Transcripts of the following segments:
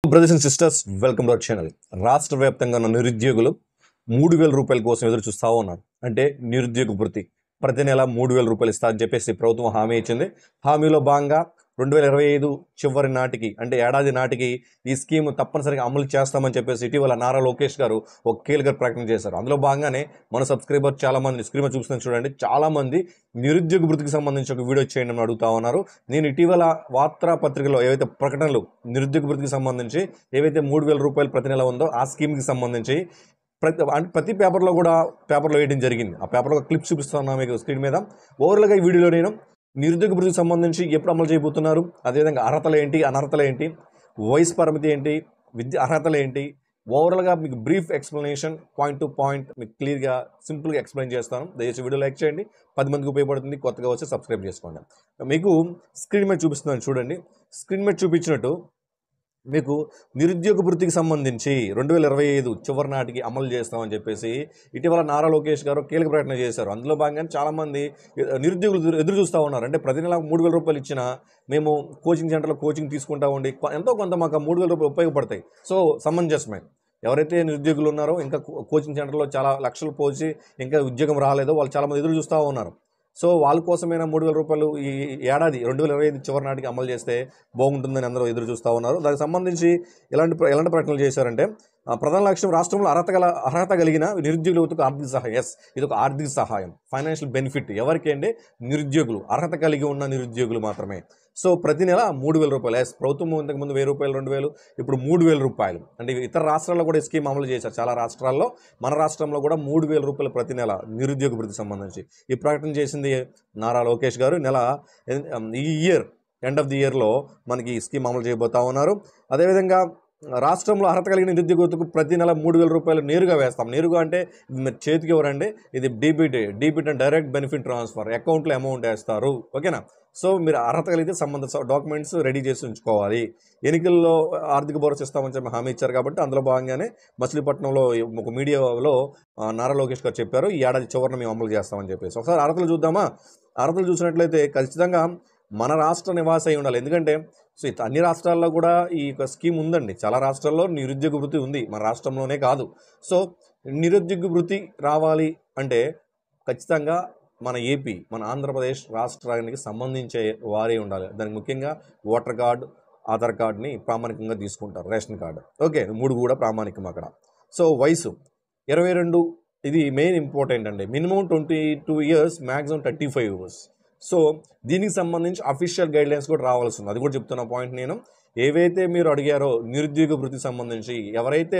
Brothers and sisters, welcome to our channel. రాష్ట్ర వ్యాప్తంగా ఉన్న నిరుద్యోగులు 3,000 రూపాయల కోసం ఎదురు చూస్తూ ఉన్నారు. అంటే నిరుద్యోగ భృతి ప్రతి నెల 3,000 రూపాయలు ఇస్తా అని చెప్పేసి ప్రభుత్వం హామీ ఇచ్చింది. హామీలో భాగంగా 2025 చివరి నాటికి, అంటే ఏడాది నాటికి ఈ స్కీమ్ తప్పనిసరిగా అమలు చేస్తామని చెప్పేసి ఇటీవల నారా లోకేష్ గారు ఒక కీలక ప్రకటన చేశారు. అందులో భాగంగానే మన సబ్స్క్రైబర్ చాలా మంది స్క్రీన్ మీద చూపిస్తున్నాను చూడండి, చాలా మంది నిరుద్యోగ భృతికి సంబంధించి ఒక వీడియో చేయండి అని అడుగుతా ఉన్నారు. నేను ఇటీవల వార్తాపత్రికలో ఏవైతే ప్రకటనలు నిరుద్యోగ భృతికి సంబంధించి ఏవైతే 3,000 రూపాయలు ప్రతి నెల ఉందో ఆ స్కీమ్కి సంబంధించి ప్రతి పేపర్లో వేయడం జరిగింది. ఆ పేపర్లో క్లిప్ చూపిస్తున్నా మీకు స్క్రీన్ మీద. ఓవరాల్గా ఈ వీడియోలో నేను నిరుద్యోగ భృతికి సంబంధించి ఎప్పుడు అమలు చేయబోతున్నారు, అదేవిధంగా అర్హతలు ఏంటి, అనర్హతలు ఏంటి, వయసు పరిమితి ఏంటి, విద్య అర్హతలు ఏంటి, ఓవరాల్గా మీకు brief explanation point to point మీకు క్లియర్గా సింపుల్గా ఎక్స్ప్లెయిన్ చేస్తాను. దయచేసి వీడియో లైక్ చేయండి, 10 మందికి ఉపయోగపడుతుంది. కొత్తగా వచ్చి సబ్స్క్రైబ్ చేసుకోండి. మీకు స్క్రీన్ మీద చూపిస్తున్నాను చూడండి. స్క్రీన్ మీద చూపించినట్టు మీకు నిరుద్యోగ భృతికి సంబంధించి 2025 చివరి నాటికి అమలు చేస్తామని చెప్పేసి ఇటీవల నారా లోకేష్ గారు కీలక ప్రకటన చేశారు. అందులో భాగంగానే చాలామంది నిరుద్యోగులు ఎదురు చూస్తూ ఉన్నారు. అంటే ప్రతి నెల 3,000 రూపాయలు ఇచ్చినా మేము కోచింగ్ సెంటర్లో కోచింగ్ తీసుకుంటా ఉండి ఎంతో కొంత మాకు 3,000 రూపాయలు ఉపయోగపడతాయి. సో సమంజసమే. ఎవరైతే నిరుద్యోగులు ఉన్నారో, ఇంకా కోచింగ్ సెంటర్లో చాలా లక్షలు పోసి ఇంకా ఉద్యోగం రాలేదో వాళ్ళు చాలామంది ఎదురు చూస్తూ ఉన్నారు. సో వాళ్ళ కోసమైనా 3,000 రూపాయలు ఈ ఏడాది 2025 చివరి నాటికి అమలు చేస్తే బాగుంటుందని అందరూ ఎదురు చూస్తూ ఉన్నారు. దానికి సంబంధించి ఎలాంటి ప్రకటనలు చేశారంటే, ప్రధాన లక్ష్యం రాష్ట్రంలో అర్హత కలిగిన నిరుద్యోగుల యువతకు ఆర్థిక సహాయం. ఎస్, ఇది ఒక ఆర్థిక సహాయం, ఫైనాన్షియల్ బెనిఫిట్. ఎవరికి అంటే నిరుద్యోగులు, అర్హత కలిగి ఉన్న నిరుద్యోగులు మాత్రమే. సో ప్రతి నెల 3,000 రూపాయలు. ఎస్, ప్రభుత్వం ఇంతకుముందు 1,000 రూపాయలు, 2,000, ఇప్పుడు 3,000 రూపాయలు. అంటే ఇతర రాష్ట్రాల్లో కూడా ఈ స్కీమ్ అమలు చేశారు. చాలా రాష్ట్రాల్లో, మన రాష్ట్రంలో కూడా 3,000 రూపాయలు ప్రతి నెల నిరుద్యోగ భృతికి సంబంధించి ఈ ప్రకటన చేసింది నారా లోకేష్ గారు. ఈ ఇయర్ ఎండ్ ఆఫ్ ది ఇయర్లో మనకి ఈ స్కీమ్ అమలు చేయబోతా ఉన్నారు. అదేవిధంగా రాష్ట్రంలో అర్హత కలిగిన నిరుద్యోగులకు ప్రతి నెల 3,000 రూపాయలు నేరుగా వేస్తాం. నేరుగా అంటే చేతికి ఎవరండి, ఇది డీబీటీ డైరెక్ట్ బెనిఫిట్ ట్రాన్స్ఫర్, అకౌంట్లో అమౌంట్ వేస్తారు. ఓకేనా? సో మీరు అర్హత కలిగితే సంబంధిత డాక్యుమెంట్స్ రెడీ చేసి ఉంచుకోవాలి. ఎన్నికల్లో ఆర్థిక భరోసా ఇస్తామని చెప్పి హామీ ఇచ్చారు కాబట్టి అందులో భాగంగానే మచిలీపట్నంలో ఒక మీడియాలో నారా లోకేష్ గారు చెప్పారు, ఈ ఏడాది చివరిన మేము అమలు చేస్తామని చెప్పేసి. ఒకసారి అర్హతలు చూద్దామా? అర్హతలు చూసినట్లయితే ఖచ్చితంగా మన రాష్ట్ర నివాసి అయి ఉండాలి. ఎందుకంటే సో అన్ని రాష్ట్రాల్లో కూడా ఈ యొక్క స్కీమ్ ఉందండి. చాలా రాష్ట్రాల్లో నిరుద్యోగ భృతి ఉంది, మన రాష్ట్రంలోనే కాదు. సో నిరుద్యోగ భృతి రావాలి అంటే ఖచ్చితంగా మన ఏపీ, మన ఆంధ్రప్రదేశ్ రాష్ట్రానికి సంబంధించే వారే ఉండాలి. దానికి ముఖ్యంగా ఓటర్ కార్డు, ఆధార్ కార్డుని ప్రామాణికంగా తీసుకుంటారు, రేషన్ కార్డు. ఓకే, 3 కూడా ప్రామాణికం అక్కడ. సో వయసు 22, ఇది మెయిన్ ఇంపార్టెంట్ అండి. Minimum 22 years, maximum 35 years. So దీనికి సంబంధించి అఫీషియల్ గైడ్లైన్స్ కూడా రావాల్సి ఉంది. అది కూడా చెప్తున్న పాయింట్ నేను. ఏవైతే మీరు అడిగారో నిరుద్యోగ భృతికి సంబంధించి, ఎవరైతే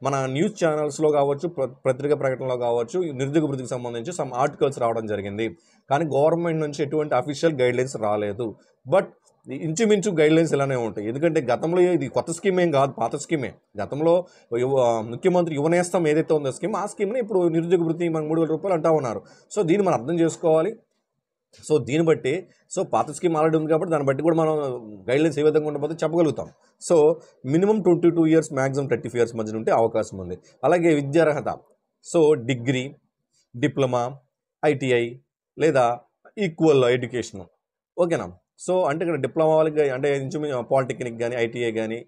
మన న్యూస్ ఛానల్స్లో కావచ్చు, పత్రికా ప్రకటనలో కావచ్చు, నిరుద్యోగ భృతికి సంబంధించి సమ్ ఆర్టికల్స్ రావడం జరిగింది. కానీ గవర్నమెంట్ నుంచి ఎటువంటి అఫీషియల్ గైడ్లైన్స్ రాలేదు. బట్ ఇంచుమించు గైడ్లైన్స్ ఇలానే ఉంటాయి. ఎందుకంటే గతంలో ఇది కొత్త స్కీమ్ ఏం కాదు, పాత స్కీమే. గతంలో ముఖ్యమంత్రి యువనేస్తం ఏదైతే ఉందో స్కీమ్, ఆ స్కీమ్ని ఇప్పుడు నిరుద్యోగ భృతి మనకు 3,000 రూపాయలు అంటా ఉన్నారు. సో దీన్ని మనం అర్థం చేసుకోవాలి. సో దీన్ని బట్టి, సో పాత స్కీమ్ ఆల్రెడీ ఉంది కాబట్టి దాన్ని బట్టి కూడా మనం గైడ్లైన్స్ ఏ విధంగా ఉండబోతే చెప్పగలుగుతాం. So minimum 22 years, maximum 35 years మధ్యన ఉంటే అవకాశం ఉంది. అలాగే విద్యార్హత, సో డిగ్రీ, డిప్లొమా, ఐటీఐ లేదా ఈక్వల్ ఎడ్యుకేషన్. ఓకేనా? సో అంటే ఇక్కడ డిప్లొమా వాళ్ళకి, అంటే ఇంచుమించు పాలిటెక్నిక్ కానీ, ఐటీఐ కానీ,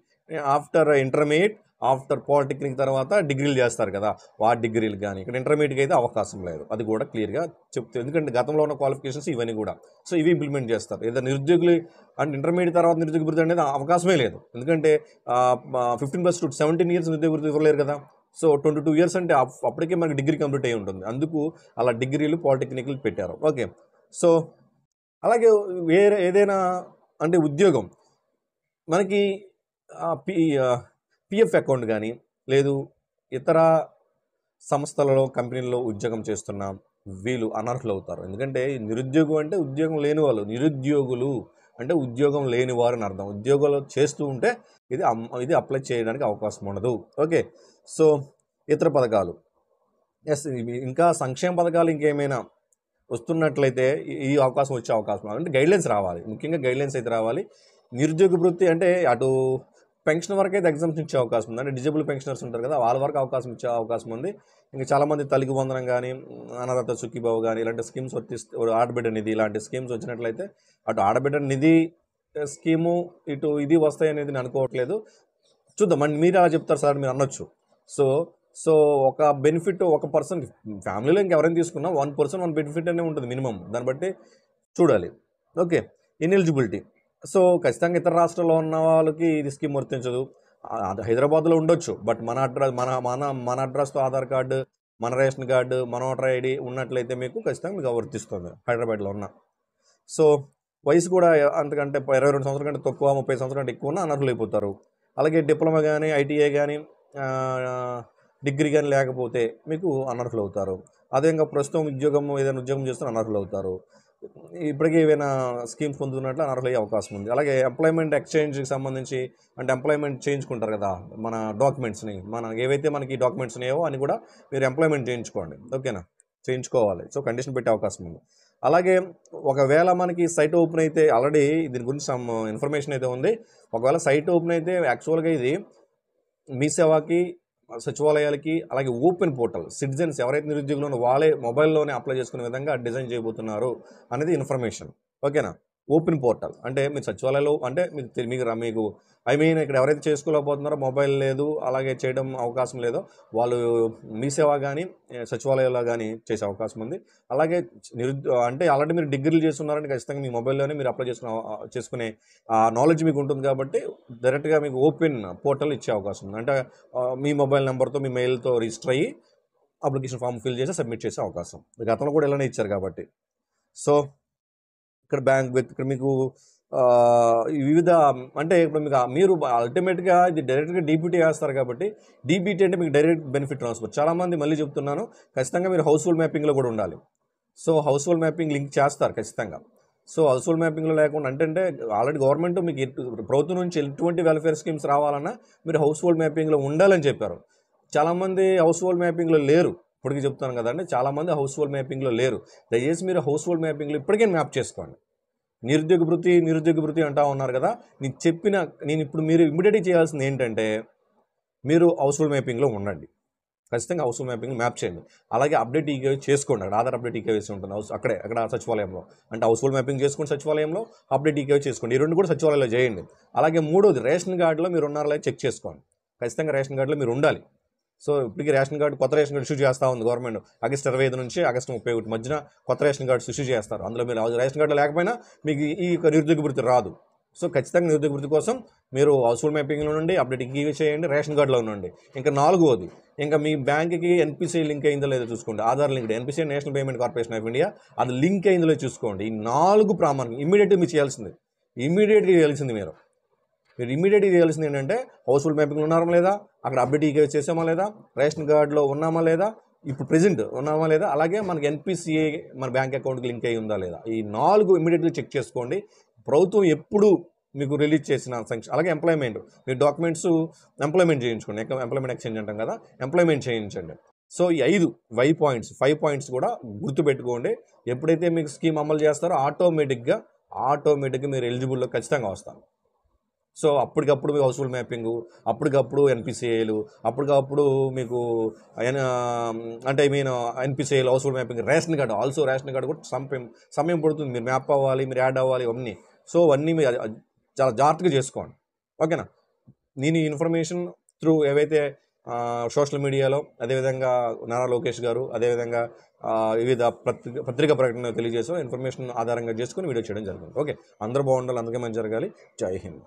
ఆఫ్టర్ ఇంటర్మీడియట్, ఆఫ్టర్ పాలిటెక్నిక్ తర్వాత డిగ్రీలు చేస్తారు కదా, ఆ డిగ్రీలు కానీ ఇక్కడ ఇంటర్మీడియట్కి అయితే అవకాశం లేదు. అది కూడా క్లియర్గా చెప్తారు. ఎందుకంటే గతంలో ఉన్న క్వాలిఫికేషన్స్ ఇవన్నీ కూడా, సో ఇవి ఇంప్లిమెంట్ చేస్తారు. ఏదైనా నిరుద్యోగులు అంటే ఇంటర్మీడియట్ తర్వాత నిరుద్యోగ భృతి అనేది అవకాశమే లేదు. ఎందుకంటే 15+ to 17 ఇయర్స్ నిరుద్యోగ భృతి ఇవ్వలేరు కదా. సో 22 ఇయర్స్ అంటే అప్పటికే మనకి డిగ్రీ కంప్లీట్ అయి ఉంటుంది. అందుకు అలా డిగ్రీలు, పాలిటెక్నిక్లు పెట్టారు. ఓకే, సో అలాగే వేరే ఏదైనా అంటే ఉద్యోగం మనకి పిఎఫ్ అకౌంట్ కానీ, లేదు ఇతర సంస్థలలో, కంపెనీల్లో ఉద్యోగం చేస్తున్నాం, వీళ్ళు అనర్హులు అవుతారు. ఎందుకంటే నిరుద్యోగం అంటే ఉద్యోగం లేని వాళ్ళు, నిరుద్యోగులు అంటే ఉద్యోగం లేని వారు అని అర్థం. ఉద్యోగాలు చేస్తూ ఉంటే ఇది అప్లై చేయడానికి అవకాశం ఉండదు. ఓకే, సో ఇతర పథకాలు, ఎస్, ఇంకా సంక్షేమ పథకాలు ఇంకేమైనా వస్తున్నట్లయితే ఈ అవకాశం వచ్చే అవకాశం అంటే గైడ్లైన్స్ రావాలి. ముఖ్యంగా గైడ్లైన్స్ అయితే రావాలి. నిరుద్యోగ భృతి అంటే అటు పెన్షన్ వరకు అయితే ఎగ్జామ్షన్ ఇచ్చే అవకాశం ఉంది. అంటే డిజేబుల్ పెన్షనర్స్ ఉంటారు కదా, వాళ్ళ వరకు అవకాశం ఇచ్చే అవకాశం ఉంది. ఇంకా చాలామంది తల్లికి వందనం కానీ, అన్నదాత సుఖీభావ కానీ ఇలాంటి స్కీమ్స్ ఆడబిడ్డ నిధి ఇలాంటి స్కీమ్స్ వచ్చినట్లయితే అటు ఆడబిడ్డ నిధి స్కీము ఇటు ఇది వస్తాయి అనేది నేను అనుకోవట్లేదు. చూద్దాం. అండ్ మీరు అలా చెప్తారు సార్ మీరు అనొచ్చు. సో, సో ఒక బెనిఫిట్ ఒక పర్సన్ ఫ్యామిలీలో ఇంకెవరైనా తీసుకున్నా 1 బెనిఫిట్ అనే ఉంటుంది మినిమమ్. దాన్ని బట్టి చూడాలి. ఓకే. ఇనెలిజిబిలిటీ. సో, ఖచ్చితంగా ఇతర రాష్ట్రాల్లో ఉన్న వాళ్ళకి ఇది స్కీమ్ వర్తించదు. అది హైదరాబాద్‌లో ఉండొచ్చు. బట్ మన అడ్రస్‌తో ఆధార్ కార్డు, మన రేషన్ కార్డు, మన ఓటర్ ఐడీ ఉన్నట్లయితే మీకు ఖచ్చితంగా మీకు వర్తిస్తుంది హైదరాబాద్‌లో ఉన్న. సో, వయసు కూడా అంతకంటే 22 సంవత్సరాల కంటే తక్కువ, 30 సంవత్సరాల కంటే ఎక్కువ ఉన్న అనర్హులైపోతారు. అలాగే డిప్లొమా గానీ, ఐటీఐ గానీ, డిగ్రీ గానీ లేకపోతే మీకు అనర్హులవుతారు. అదే ఇంకా ప్రస్తుతం ఏదైనా ఉద్యోగం చేస్తున్న అనర్హులవుతారు. ఇప్పటికే ఏవైనా స్కీమ్స్ పొందుతున్నట్లు అనర్హులయ్యే అవకాశం ఉంది. అలాగే ఎంప్లాయ్మెంట్ ఎక్స్చేంజ్కి సంబంధించి అంటే ఎంప్లాయ్మెంట్ చేయించుకుంటారు కదా మన డాక్యుమెంట్స్ని, ఏవైతే మనకి డాక్యుమెంట్స్ ఉన్నాయో అని కూడా మీరు ఎంప్లాయ్మెంట్ చేయించుకోండి. ఓకేనా, చేయించుకోవాలి. సో కండిషన్ పెట్టే అవకాశం ఉంది. అలాగే ఒకవేళ మనకి సైట్ ఓపెన్ అయితే ఆల్రెడీ దీని గురించి సమ్ ఇన్ఫర్మేషన్ అయితే ఉంది. ఒకవేళ సైట్ ఓపెన్ అయితే యాక్చువల్గా ఇది మీ సేవాకి, సచివాలయాలకి, అలాగే ఓపెన్ పోర్టల్ సిటిజన్స్ ఎవరైతే నిరుద్యోగులు ఉన్నారో వాళ్ళే మొబైల్లోనే అప్లై చేసుకునే విధంగా డిజైన్ చేయబోతున్నారు అనేది ఇన్ఫర్మేషన్. ఓకేనా. ఓపెన్ పోర్టల్ అంటే మీరు సచివాలయంలో అంటే మీకు ఇక్కడ ఎవరైతే చేసుకోలేకపోతున్నారో మొబైల్ లేదు అలాగే చేయడం అవకాశం లేదో వాళ్ళు మీ సేవ కానీ సచివాలయంలో కానీ చేసే అవకాశం ఉంది. అలాగే అంటే ఆల్రెడీ మీరు డిగ్రీలు చేస్తున్నారంటే ఖచ్చితంగా మీ మొబైల్లోనే మీరు అప్లై చేసుకునే నాలెడ్జ్ మీకు ఉంటుంది కాబట్టి డైరెక్ట్గా మీకు ఓపెన్ పోర్టల్ ఇచ్చే అవకాశం ఉంది. అంటే మీ మొబైల్ నెంబర్తో మీ మెయిల్తో రిజిస్టర్ అయ్యి అప్లికేషన్ ఫామ్ ఫిల్ చేసి సబ్మిట్ చేసే అవకాశం గతంలో కూడా ఇలానే ఇచ్చారు కాబట్టి. సో ఇక్కడ మీకు వివిధ అంటే ఇప్పుడు మీరు అల్టిమేట్గా ఇది డైరెక్ట్గా డీబీటీ వేస్తారు కాబట్టి డీబీటీ అంటే మీకు డైరెక్ట్ బెనిఫిట్ ట్రాన్స్ఫర్. చాలామంది మళ్ళీ చెప్తున్నాను ఖచ్చితంగా మీరు హౌస్ హోల్డ్ మ్యాపింగ్లో కూడా ఉండాలి. So house hold mapping link చేస్తారు ఖచ్చితంగా. సో హౌస్ హోల్డ్ మ్యాపింగ్లో లేకుండా అంటే ఆల్రెడీ గవర్నమెంట్ మీకు ప్రభుత్వం నుంచి ఎటువంటి వెల్ఫేర్ స్కీమ్స్ రావాలన్నా మీరు హౌస్ హోల్డ్ మ్యాపింగ్లో ఉండాలని చెప్పారు. చాలామంది హౌస్ హోల్డ్ మ్యాపింగ్లో లేరు. ఇప్పటికీ చెప్తాను కదండి, చాలామంది హౌస్ హోల్డ్ మ్యాపింగ్లో లేరు. దయచేసి మీరు హౌస్ హోల్డ్ మ్యాపింగ్లో ఇప్పటికే మ్యాప్ చేసుకోండి. నిరుద్యోగ భృతి అంటూ ఉన్నారు కదా, నేను ఇప్పుడు మీరు ఇమ్మీడియట్గా చేయాల్సింది ఏంటంటే మీరు హౌస్ హోల్డ్ మ్యాపింగ్లో ఉండండి. ఖచ్చితంగా హౌస్ హోల్డ్ మ్యాపింగ్ మ్యాప్ చేయండి. అలాగే అప్డేట్ ఈకేవైసీ చేసుకోండి. అక్కడ ఆధార్ అప్డేట్ ఈకేవైసీ ఉంటుంది అక్కడ సచివాలయంలో. అంటే హౌస్ హోల్డ్ మ్యాపింగ్ చేసుకోండి సచివాలయంలో, అప్డేట్ ఈకేవైసీ చేసుకోండి. ఈ రెండు కూడా సచివాలయంలో చేయండి. అలాగే మూడోది రేషన్ కార్డులో మీరు ఉన్నారో చెక్ చేసుకోండి. ఖచ్చితంగా రేషన్ కార్డులో మీరు ఉండాలి. సో ఇప్పటికీ కొత్త రేషన్ కార్డు ఇష్యూ చేస్తూ ఉంది గవర్నమెంట్. ఆగస్టు 25 నుంచి ఆగస్టు 31 మధ్యన కొత్త రేషన్ కార్డ్స్ ఇష్యూ చేస్తారు. అందులో మీరు రేషన్ కార్డు లేకపోయినా మీకు ఈ నిరుద్యోగ భృతి రాదు. సో ఖచ్చితంగా నిరుద్యోగ భృతి కోసం మీరు హౌస్ హోల్డ్ మ్యాపింగ్లో నుండి అప్డేట్ ఈకేవైసీ చేయండి, రేషన్ కార్డులో ఉండండి. ఇంకా నాలుగోది, ఇంకా మీ బ్యాంక్కి ఎన్పిసిఐ లింక్ అయిందో లేదో చూసుకోండి. Aadhaar link, NPCI national payment corporation of India, అది లింక్ అయిందో చూసుకోండి. ఈ 4 ప్రామాణికం ఇమ్మీడియట్గా మీరు చేయాల్సింది. మీరు ఇమ్మీడియట్గా చేయాల్సింది ఏంటంటే హౌస్ హోల్డ్ మ్యాపింగ్లో ఉన్నారా లేదా, అక్కడ అప్డేట్ ఈకేవైసీ చేసామా లేదా, రేషన్ కార్డులో ఉన్నామా లేదా, ఇప్పుడు ప్రెజెంట్ ఉన్నామా లేదా, అలాగే మనకి ఎన్పిసిఐ మన బ్యాంక్ అకౌంట్కి లింక్ అయి ఉందా లేదా, ఈ 4 ఇమ్మీడియట్గా చెక్ చేసుకోండి. ప్రభుత్వం ఎప్పుడు మీకు రిలీజ్ చేసిన సంక్షేమ, అలాగే ఎంప్లాయ్మెంట్, మీ డాక్యుమెంట్స్ ఎంప్లాయ్మెంట్ చేయించుకోండి. ఎంప్లాయ్మెంట్ ఎక్స్చేంజ్ అంటాం కదా, ఎంప్లాయ్మెంట్ చేయించండి. సో ఈ 5 పాయింట్స్ కూడా గుర్తుపెట్టుకోండి. ఎప్పుడైతే మీకు స్కీమ్ అమలు చేస్తారో ఆటోమేటిక్గా మీరు ఎలిజిబుల్లో ఖచ్చితంగా వస్తారు. సో అప్పటికప్పుడు మీకు హౌస్ హోల్డ్ మ్యాపింగు, అప్పటికప్పుడు ఎన్పిసిఐలు, అప్పటికప్పుడు మీకు అంటే ఎన్పిసిఐలు, household mapping, ration card కూడా సమయం పడుతుంది. మీరు మ్యాప్ అవ్వాలి, మీరు యాడ్ అవ్వాలి, ఇవన్నీ. సో అవన్నీ మీరు చాలా జాగ్రత్తగా చేసుకోండి. ఓకేనా. నేను ఈ ఇన్ఫర్మేషన్ త్రూ ఏవైతే సోషల్ మీడియాలో, అదేవిధంగా నారా లోకేష్ గారు, అదేవిధంగా వివిధ పత్రికా ప్రకటనలు తెలియజేసో ఇన్ఫర్మేషన్ ఆధారంగా చేసుకుని వీడియో చేయడం జరిగింది. ఓకే, అందరూ బాగుండాలి, అందుకే మంచి జరగాలి. జై హింద్.